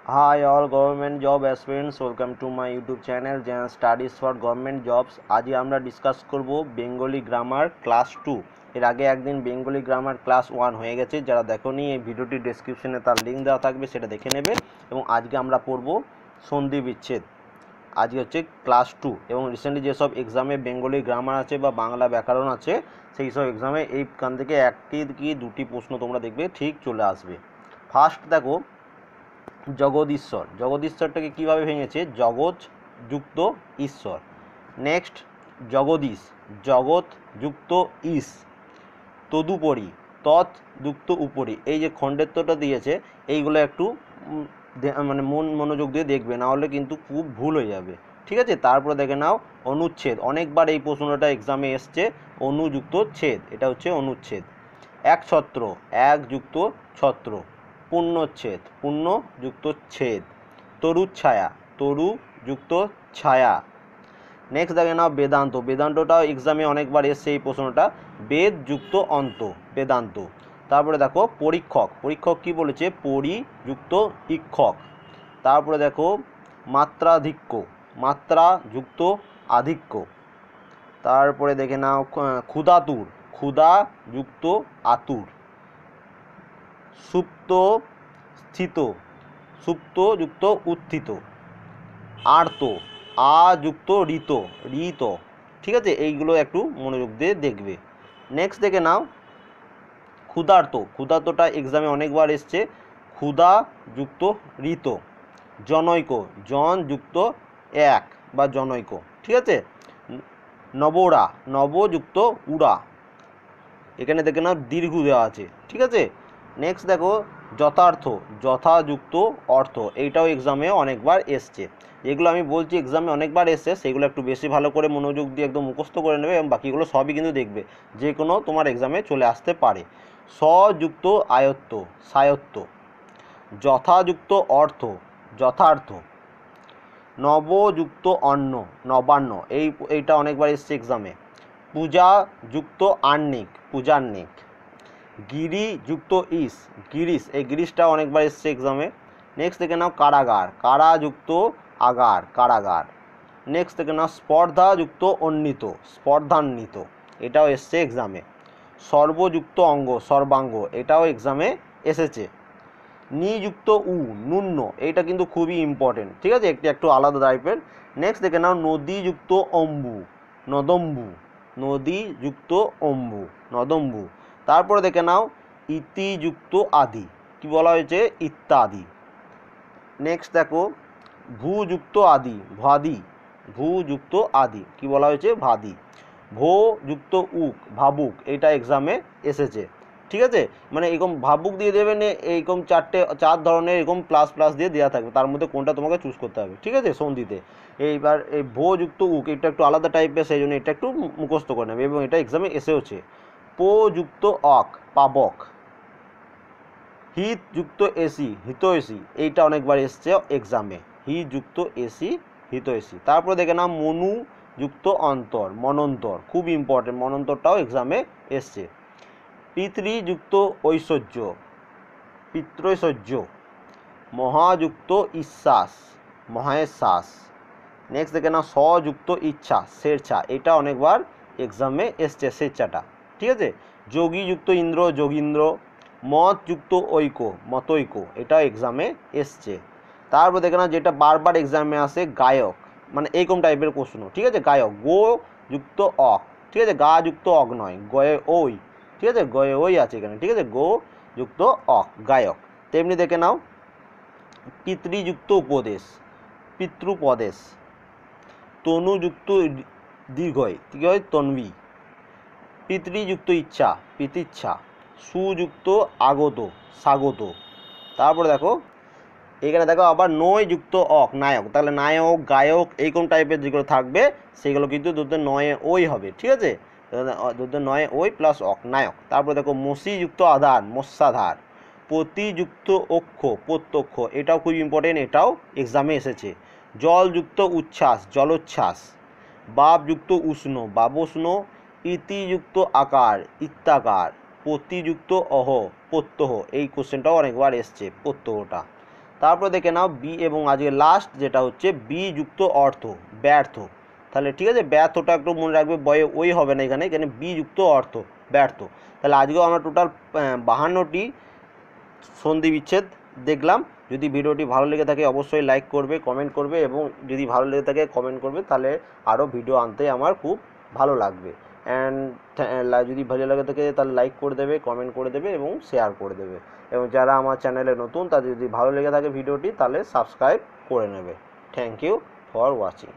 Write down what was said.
Hi all government job aspirants, welcome to my YouTube channel Jan Studies for Government Jobs। আজ আমরা discuss করব Bengali grammar class 2। এর আগে একদিন Bengali grammar class 1 হয়ে গেছে, যারা দেখোনি এই ভিডিওটি ডেসক্রিপশনে তার লিঙ্ক দেওয়া থাকবে, সেটা দেখে নেবে। এবং আজকে আমরা পড়ব সন্ধি বিচ্ছেদ। আজকে হচ্ছে ক্লাস 2 এবং রিসেন্টলি যেসব এক্সামে বেঙ্গলি গ্রামার আছে বা বাংলা ব্যাকরণ আছে, সেই সব এক্সামে এইখান থেকে একটি কি দুটি প্রশ্ন তোমরা দেখবে ঠিক চলে আসবে। ফার্স্ট দেখো, জগদীশ্বর। জগদীশ্বরটাকে কীভাবে ভেঙেছে? জগৎ যুক্ত ঈশ্বর। নেক্সট জগদীশ, জগৎ যুক্ত ইস। তদুপরি, তৎ যুক্ত উপরি। এই যে খণ্ডেত্বটা দিয়েছে, এইগুলো একটু মানে মনোযোগ দিয়ে দেখবে, না হলে কিন্তু খুব ভুল হয়ে যাবে, ঠিক আছে? তারপরে দেখে নাও অনুচ্ছেদ। অনেকবার এই প্রশ্নটা এক্সামে এসছে, অনুযুক্ত ছেদ, এটা হচ্ছে অনুচ্ছেদ। এক ছত্র, এক যুক্ত ছত্র। পূর্ণচ্ছেদ, পূর্ণ যুক্ত ছেদ। তরুচ্ছায়া, তরু যুক্ত ছায়া। নেক্সট দেখে নাও বেদান্ত। বেদান্তটাও এক্সামে অনেকবার এসছে এই প্রশ্নটা, বেদ যুক্ত অন্ত, বেদান্ত। তারপরে দেখো পরীক্ষক। পরীক্ষক কি বলেছে? পরি যুক্ত ইক্ষক। তারপরে দেখো মাত্রাধিক্য, মাত্রা যুক্ত আধিক্য। তারপরে দেখে নাও ক্ষুধাতুর, ক্ষুধা যুক্ত আতুর। সুপ্ত স্থিত, সুপ্ত যুক্ত উত্থিত। আর্ত, আ যুক্ত ঋত, ঋত। ঠিক আছে, এইগুলো একটু মনোযোগ দিয়ে দেখবে। নেক্সট দেখে নাও ক্ষুধার্ত। ক্ষুধার্তটা এক্সামে অনেকবার এসছে, ক্ষুধা যুক্ত ঋত। জনৈক, জন যুক্ত এক বা জনৈক, ঠিক আছে। নবরা, নব যুক্ত উড়া। এখানে দেখে নাও দীর্ঘ দেওয়া আছে, ঠিক আছে। নেক্সট দেখো যথার্থ, যথাযুক্ত অর্থ। এইটাও এক্সামে অনেকবার এসছে। যেগুলো আমি বলছি এক্সামে অনেকবার এসছে, সেগুলো একটু বেশি ভালো করে মনোযোগ দিয়ে একদম মুখস্থ করে নেবে, এবং বাকিগুলো সবই কিন্তু দেখবে, যে কোনো তোমার এক্সামে চলে আসতে পারে। স্বযুক্ত আয়ত্ত, সায়ত্ত। যথাযুক্ত অর্থ, যথার্থ। নবযুক্ত অন্ন, নবান্ন। এইটা অনেকবার এসছে এক্সামে। পূজা যুক্ত আহ্নিক, পূজাহ্নিক। গিরি যুক্ত ইস, গিরিশ। এই গিরিশটা অনেকবার এসছে এক্সামে। নেক্সট দেখে নাও কারাগার, কারা যুক্ত আগার, কারাগার। নেক্সট দেখে নাও স্পর্ধা যুক্ত অন্বিত, স্পর্ধান্বিত। এটাও এসছে এক্সামে। সর্বযুক্ত অঙ্গ, সর্বাঙ্গ। এটাও এক্সামে এসেছে। নিযুক্ত উ, নুন্য। এইটা কিন্তু খুবই ইম্পর্টেন্ট, ঠিক আছে, একটু আলাদা টাইপের। নেক্সট দেখে নাও নদীযুক্ত অম্বু, নদম্বু। নদীযুক্ত অম্বু, নদম্বু। তারপরে দেখে নাও ইতিযুক্ত আদি, কি বলা হয়েছে? ইত্যাদি। নেক্সট দেখো ভূযুক্ত আদি, ভাদি। ভূযুক্ত আদি, কি বলা হয়েছে? ভাদি। ভো যুক্ত উক, ভাবুক। এটা এক্সামে এসেছে, ঠিক আছে। মানে এরকম ভাবুক দিয়ে দেবেন, এইরকম চার ধরনের এরকম প্লাস প্লাস দিয়ে দেওয়া থাকবে, তার মধ্যে কোনটা তোমাকে চুজ করতে হবে, ঠিক আছে, সন্ধিতে। এইবার এই ভো যুক্ত উক, এটা একটু আলাদা টাইপের, সেই জন্য এটা একটু মুখস্থ করে নেবে, এবং এটা এক্সামে এসেওছে। পো যুক্ত অক, পাবক। হিত যুক্ত এসি, হিতৈষী। এইটা অনেকবার এসছে এক্সামে, হি যুক্ত এসি, হিতৈষী। তারপরে দেখে নাও মনু যুক্ত অন্তর, মনন্তর। খুব ইম্পর্টেন্ট, মনন্তরটাও এক্সামে এসছে। পিতৃযুক্ত ঐশ্বর্য, পিতৃশ্বর্য। মহাযুক্ত ইশ্বাস, মহেশ্বাস। নেক্সট দেখে নাও স্বযুক্ত ইচ্ছা, স্বেচ্ছা। এটা অনেকবার এক্সামে এসছে, স্বেচ্ছাটা, ঠিক আছে। যোগীযুক্ত ইন্দ্র, যোগীন্দ্র। মত যুক্ত ঐক্য, মতৈক্য। এটা এক্সামে এসছে। তারপর দেখে নাও যেটা বারবার এক্সামে আসে, গায়ক। মানে এইরকম টাইপের প্রশ্ন, ঠিক আছে। গায়ক, গো যুক্ত অক, ঠিক আছে। গা যুক্ত অক নয়, গয়ে ওই, ঠিক আছে, গয়ে ওই আছে এখানে, ঠিক আছে। গো যুক্ত অক, গায়ক। তেমনি দেখে নাও পিতৃযুক্ত উপদেশ, পিতৃপদেশ। তনুযুক্ত দীর্ঘয়, কি হয়? তন্বী। পিতৃযুক্ত ইচ্ছা, পিতিচ্ছা। সুযুক্ত আগত, স্বাগত। তারপরে দেখো এখানে দেখো আবার নয় যুক্ত অক, নায়ক। তাহলে নায়ক, গায়ক, এইরকম টাইপের যেগুলো থাকবে, সেগুলো কিন্তু দুটো নয়ে ওই হবে, ঠিক আছে। দুটো নয়ে ওই প্লাস অক, নায়ক। তারপরে দেখো মসি যুক্ত আধার, মৎস্যাধার। প্রতিযুক্ত অক্ষ, প্রত্যক্ষ। এটাও খুব ইম্পর্টেন্ট, এটাও এক্সামে এসেছে। জলযুক্ত উচ্ছ্বাস, জলোচ্ছ্বাস। বাপযুক্ত উষ্ণ, বাবোষ্ণ। ইতিযুক্ত আকার, ইত্যাকার। প্রতিযুক্ত অহ, প্রত্যহ। এই কোশ্চেনটাও অনেকবার এসছে, প্রত্যহটা। তারপরে দেখে নাও বি, এবং আজকে লাস্ট যেটা হচ্ছে বি যুক্ত অর্থ, ব্যর্থ। তাহলে ঠিক আছে, ব্যর্থটা একটু মনে রাখবে, বয়ে ওই হবে না, এখানে এখানে বি যুক্ত অর্থ, ব্যর্থ। তাহলে আজকেও আমরা টোটাল 52টি সন্ধি বিচ্ছেদ দেখলাম। যদি ভিডিওটি ভালো লেগে থাকে অবশ্যই লাইক করবে, কমেন্ট করবে, এবং যদি ভালো লেগে থাকে কমেন্ট করবে, তাহলে আরও ভিডিও আনতে আমার খুব ভালো লাগবে। অ্যান্ড যদি ভালো লাগে থাকে তাহলে লাইক করে দেবে, কমেন্ট করে দেবে এবং শেয়ার করে দেবে। এবং যারা আমার চ্যানেলে নতুন তাদের যদি ভালো লেগে থাকে ভিডিওটি তাহলে সাবস্ক্রাইব করে নেবে। Thank you for watching.